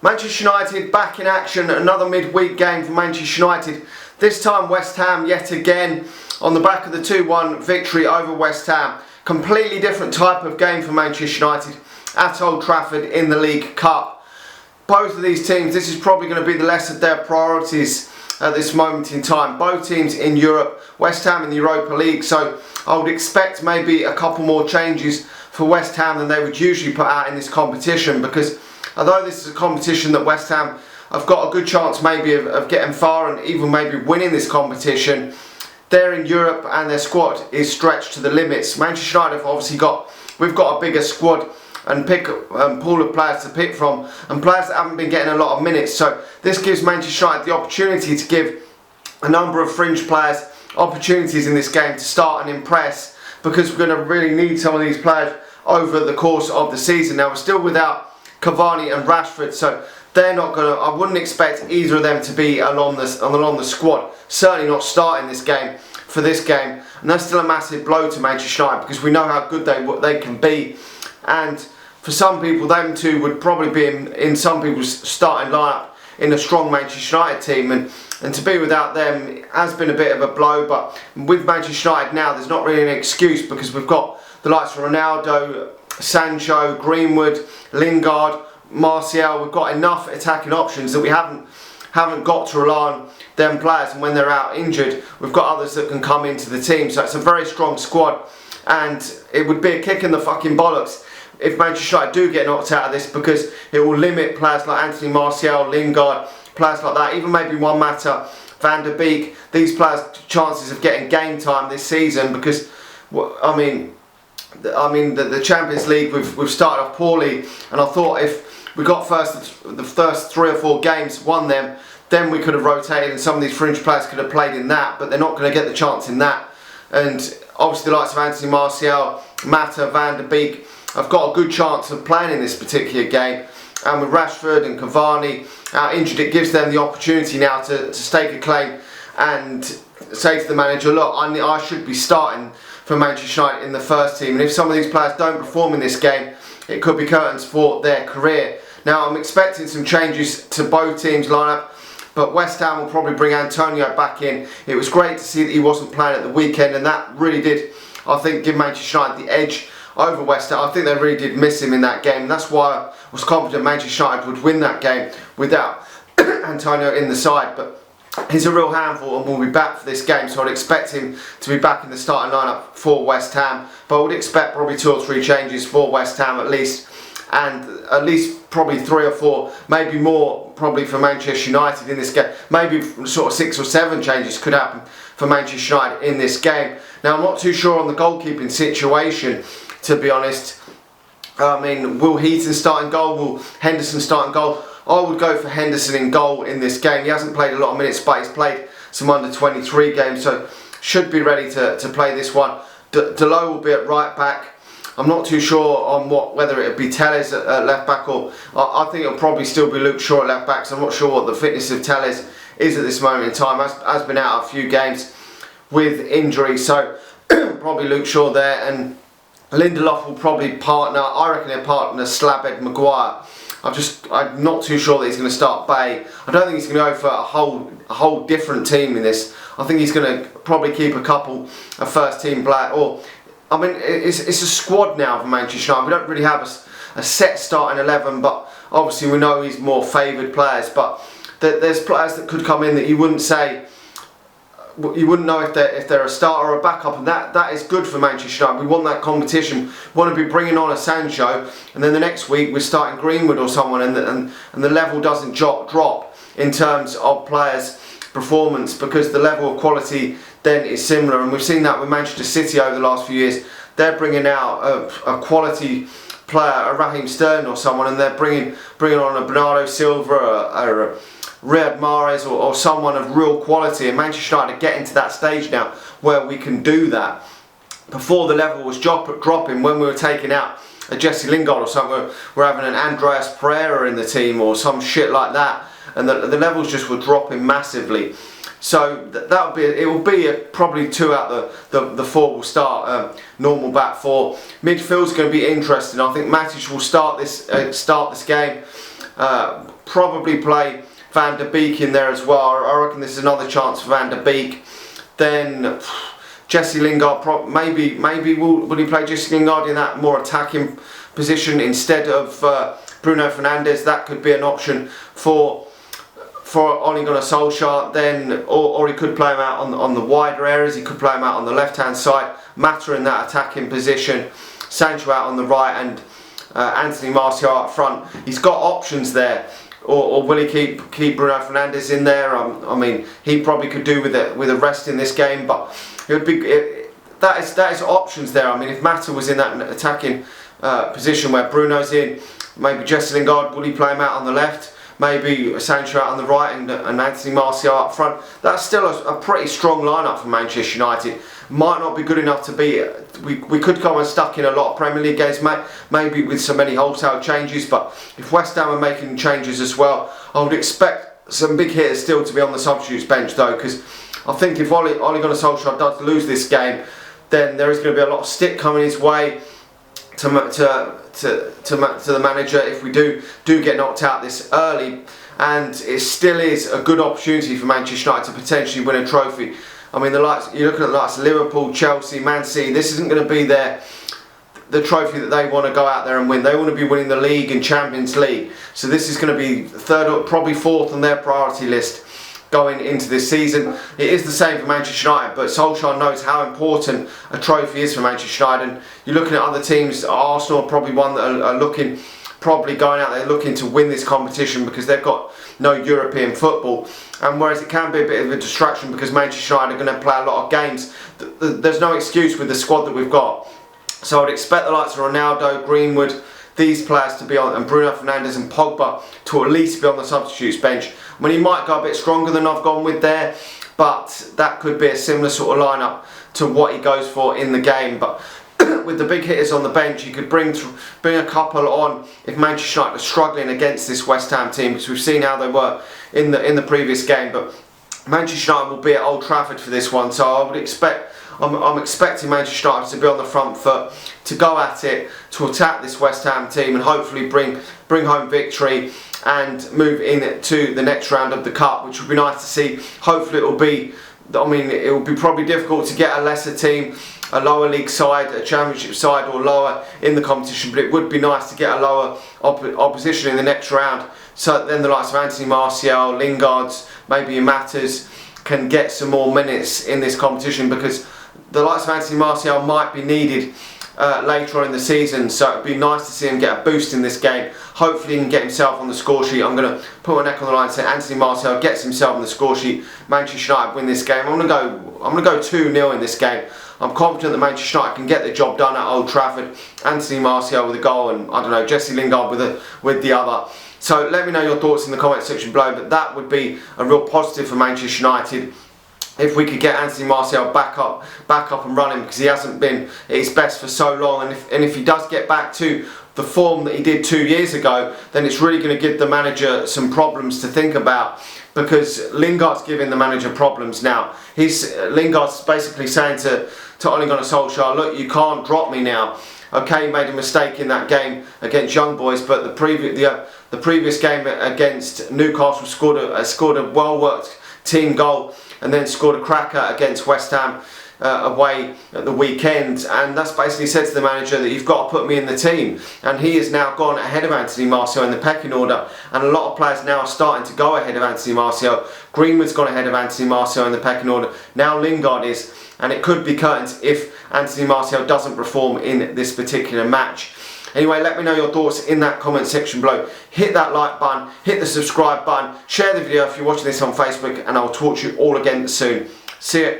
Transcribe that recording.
Manchester United back in action, another midweek game for Manchester United. This time West Ham yet again on the back of the 2-1 victory over West Ham. Completely different type of game for Manchester United at Old Trafford in the League Cup. Both of these teams, this is probably going to be the less of their priorities at this moment in time. Both teams in Europe, West Ham in the Europa League, so I would expect maybe a couple more changes for West Ham than they would usually put out in this competition, because although this is a competition that West Ham have got a good chance maybe of getting far and even maybe winning this competition, they're in Europe and their squad is stretched to the limits. Manchester United have obviously we've got a bigger squad and pool of players to pick from, and players that haven't been getting a lot of minutes. So this gives Manchester United the opportunity to give a number of fringe players opportunities in this game to start and impress, because we're going to really need some of these players over the course of the season. Now, we're still without Cavani and Rashford, so they're not going to, I wouldn't expect either of them to be along the squad, certainly not starting this game for this game, and that's still a massive blow to Manchester United, because we know how good they can be. And for some people, them two would probably be in some people's starting lineup in a strong Manchester United team, and to be without them has been a bit of a blow. But with Manchester United now, there's not really an excuse, because we've got the likes of Ronaldo, Sancho, Greenwood, Lingard, Martial. We've got enough attacking options that we haven't got to rely on them players, and when they're out injured, we've got others that can come into the team. So it's a very strong squad, and it would be a kick in the fucking bollocks if Manchester United do get knocked out of this, because it will limit players like Anthony Martial, Lingard, players like that, even maybe Juan Mata, Van der Beek, these players' chances of getting game time this season, because I mean the Champions League we've started off poorly, and I thought if we got the first 3 or 4 games, won them, then we could have rotated and some of these fringe players could have played in that, but they're not going to get the chance in that. And obviously the likes of Anthony Martial, Mata, Van der Beek have got a good chance of playing in this particular game, and with Rashford and Cavani out injured, it gives them the opportunity now to stake a claim and say to the manager, look, I should be starting for Manchester United in the first team, and if some of these players don't perform in this game, it could be curtains for their career. Now, I'm expecting some changes to both teams' lineup, but West Ham will probably bring Antonio back in. It was great to see that he wasn't playing at the weekend, and that really did, I think, give Manchester United the edge over West Ham. I think they really did miss him in that game, and that's why I was confident Manchester United would win that game without Antonio in the side. But he's a real handful and will be back for this game, so I'd expect him to be back in the starting lineup for West Ham. But I would expect probably 2 or 3 changes for West Ham at least, and at least probably 3 or 4, maybe more probably for Manchester United in this game. Maybe sort of 6 or 7 changes could happen for Manchester United in this game. Now, I'm not too sure on the goalkeeping situation, to be honest. I mean, will Heaton start in goal? Will Henderson start in goal? I would go for Henderson in goal in this game. He hasn't played a lot of minutes, but he's played some under 23 games, so should be ready to play this one. Delot will be at right back. I'm not too sure on whether it would be Telles at left back, or I think it'll probably still be Luke Shaw at left back, so I'm not sure what the fitness of Telles is at this moment in time. Has been out a few games with injury, so probably Luke Shaw there, and Lindelof will probably partner, I reckon he'll partner Slabhead Maguire. I'm not too sure that he's going to start Bay. I don't think he's going to go for a whole different team in this. I think he's going to probably keep a couple of first team players. Or, I mean, it's a squad now for Manchester United. We don't really have a set starting 11, but obviously we know he's more favoured players. But there's players that could come in that you wouldn't know if they're a starter or a backup, and that is good for Manchester United. We want that competition. We want to be bringing on a Sancho, and then the next week we're starting Greenwood or someone, and the level doesn't drop in terms of players' performance, because the level of quality then is similar. And we've seen that with Manchester City over the last few years. They're bringing out a quality player, a Raheem Sterling or someone, and they're bringing on a Bernardo Silva, a Riyad Mahrez, or someone of real quality, and Manchester United are getting to that stage now where we can do that. Before, the level was dropping when we were taking out a Jesse Lingard or something. We're having an Andreas Pereira in the team or some shit like that, and the levels just were dropping massively. So it will be probably 2 out the 4 will start normal back 4. Midfield's going to be interesting. I think Matic will start this game. Probably play Van der Beek in there as well. I reckon this is another chance for Van der Beek. Then Jesse Lingard, maybe will he play Jesse Lingard in that more attacking position instead of Bruno Fernandes? That could be an option for Ole Gunnar Solskjaer. Then, or he could play him out on the wider areas. He could play him out on the left-hand side. Mata in that attacking position, Sancho out on the right, and Anthony Martial up front. He's got options there. Or will he keep Bruno Fernandes in there? I mean, he probably could do with a rest in this game, but it would be that is options there. I mean, if Mata was in that attacking position where Bruno's in, maybe Jesse Lingard, will he play him out on the left? Maybe Sancho out on the right and Anthony Martial up front. That's still a pretty strong lineup for Manchester United. Might not be good enough to beat. We could go unstuck in a lot of Premier League games, maybe with so many wholesale changes. But if West Ham are making changes as well, I would expect some big hitters still to be on the substitutes bench though, because I think if Ole Gunnar Solskjaer does lose this game, then there is going to be a lot of stick coming his way to the manager if we do get knocked out this early. And it still is a good opportunity for Manchester United to potentially win a trophy. I mean, you're looking at the likes of Liverpool, Chelsea, Man City. This isn't going to be the trophy that they want to go out there and win. They want to be winning the league and Champions League. So this is going to be third or probably fourth on their priority list going into this season. It is the same for Manchester United, but Solskjaer knows how important a trophy is for Manchester United. And you're looking at other teams. Arsenal are probably one that are probably going out there looking to win this competition because they've got no European football. And whereas it can be a bit of a distraction because Manchester United are going to play a lot of games, there's no excuse with the squad that we've got. So I'd expect the likes of Ronaldo, Greenwood, these players to be on, and Bruno Fernandes and Pogba to at least be on the substitutes bench. I mean, he might go a bit stronger than I've gone with there, but that could be a similar sort of lineup to what he goes for in the game. But with the big hitters on the bench, you could bring a couple on if Manchester United are struggling against this West Ham team, because we've seen how they were in the previous game. But Manchester United will be at Old Trafford for this one, so I would expect. I'm expecting Manchester United to be on the front foot, to go at it, to attack this West Ham team, and hopefully bring home victory and move into the next round of the Cup, which would be nice to see. Hopefully it will be. I mean, it will be probably difficult to get a lesser team, a lower league side, a championship side or lower in the competition, but it would be nice to get a lower opposition in the next round, so then the likes of Anthony Martial, Lingard's, maybe Matas can get some more minutes in this competition, because the likes of Anthony Martial might be needed later on in the season, so it would be nice to see him get a boost in this game. Hopefully he can get himself on the score sheet. I'm going to put my neck on the line and say Anthony Martial gets himself on the score sheet. Manchester United win this game. I'm going to go 2-0 in this game. I'm confident that Manchester United can get the job done at Old Trafford. Anthony Martial with a goal, and I don't know, Jesse Lingard with the other. So let me know your thoughts in the comment section below, but that would be a real positive for Manchester United if we could get Anthony Martial back up and running, because he hasn't been at his best for so long. And if he does get back to the form that he did 2 years ago, then it's really going to give the manager some problems to think about, because Lingard's giving the manager problems now. Lingard's basically saying to Ole Gunnar Solskjaer, look, you can't drop me now. Okay, he made a mistake in that game against Young Boys, but the previous game against Newcastle scored a well-worked team goal, and then scored a cracker against West Ham away at the weekend. And that's basically said to the manager that you've got to put me in the team. And he has now gone ahead of Anthony Martial in the pecking order, and a lot of players now are starting to go ahead of Anthony Martial. Greenwood's gone ahead of Anthony Martial in the pecking order. Now Lingard is, and it could be curtains if Anthony Martial doesn't perform in this particular match. Anyway, let me know your thoughts in that comment section below. Hit that like button, hit the subscribe button, share the video if you're watching this on Facebook, and I'll talk to you all again soon. See you.